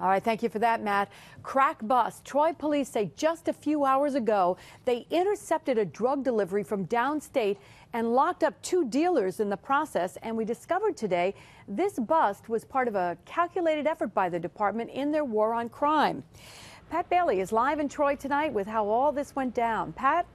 All right, thank you for that, Matt. Crack bust. Troy police say just a few hours ago, they intercepted a drug delivery from downstate and locked up 2 dealers in the process. And we discovered today this bust was part of a calculated effort by the department in their war on crime. Pat Bailey is live in Troy tonight with how all this went down. Pat?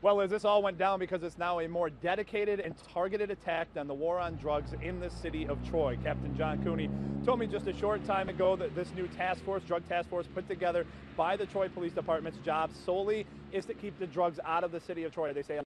Well, as this all went down because it's now a more dedicated and targeted attack than the war on drugs in the city of Troy. Captain John COONEY told me just a short time ago that this new drug task force put together by the Troy Police Department's job solely is to keep the drugs out of the city of Troy. They say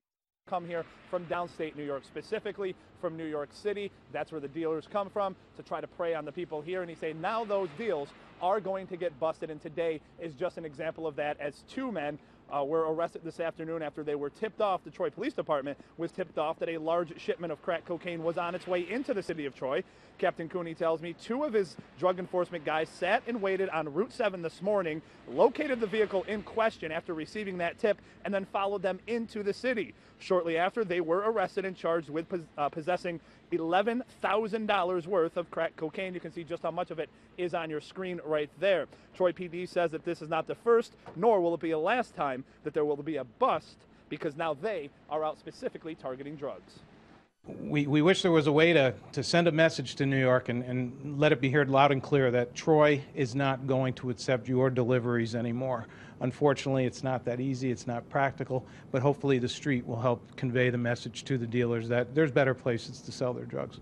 come here from downstate New York, specifically from New York City. That's where the dealers come from, to try to prey on the people here. And he say now those deals are going to get busted, and today is just an example of that, as 2 men were arrested this afternoon after they were tipped off. The Troy Police Department was tipped off that a large shipment of crack cocaine was on its way into the city of Troy. Captain COONEY tells me 2 of his drug enforcement guys sat and waited on Route 7 this morning, located the vehicle in question after receiving that tip, and then followed them into the city. Shortly after, they were arrested and charged with possessing $11,000 worth of crack cocaine. You can see just how much of it is on your screen right there. Troy PD says that this is not the first, nor will it be a last time that there will be a bust, because now they are out specifically targeting drugs. We wish there was a way to send a message to New York and let it be heard loud and clear that Troy is not going to accept your deliveries anymore. Unfortunately, it's not that easy, it's not practical, but hopefully the street will help convey the message to the dealers that there's better places to sell their drugs.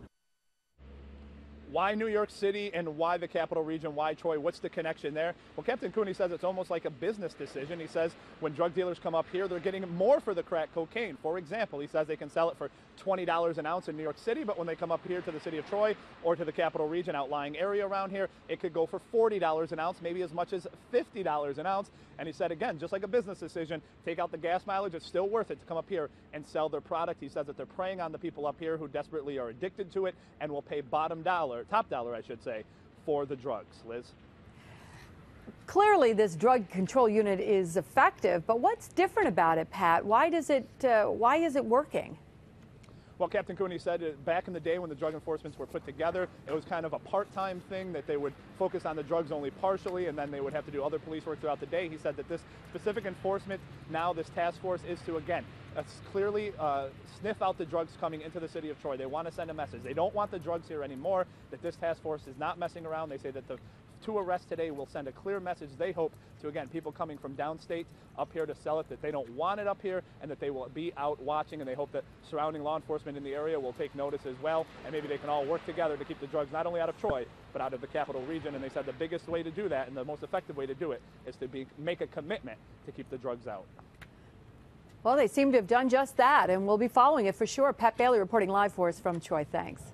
Why New York City and why the capital region? Why Troy? What's the connection there? Well, Captain COONEY says it's almost like a business decision. He says when drug dealers come up here, they're getting more for the crack cocaine. For example, he says they can sell it for $20 an ounce in New York City, but when they come up here to the city of Troy or to the capital region outlying area around here, it could go for $40 an ounce, maybe as much as $50 an ounce. And he said, again, just like a business decision, take out the gas mileage, it's still worth it to come up here and sell their product. He says that they're preying on the people up here who desperately are addicted to it and will pay top dollar, I should say, for the drugs. Liz? Clearly, this drug control unit is effective, but what's different about it, Pat? Why is it working? Well, Captain COONEY said back in the day when the drug enforcements were put together, it was kind of a part-time thing that they would focus on the drugs only partially, and then they would have to do other police work throughout the day. He said that this specific enforcement, now this task force, is to, again, clearly sniff out the drugs coming into the city of Troy. They want to send a message. They don't want the drugs here anymore, that this task force is not messing around. They say that the 2 arrests today will send a clear message, they hope, to, again, people coming from downstate up here to sell it, that they don't want it up here and that they will be out watching, and they hope that surrounding law enforcement in the area will take notice as well, and maybe they can all work together to keep the drugs not only out of Troy, but out of the capital region. And they said the biggest way to do that and the most effective way to do it is to make a commitment to keep the drugs out. Well, they seem to have done just that, and we'll be following it for sure. Pat Bailey reporting live for us from Troy. Thanks.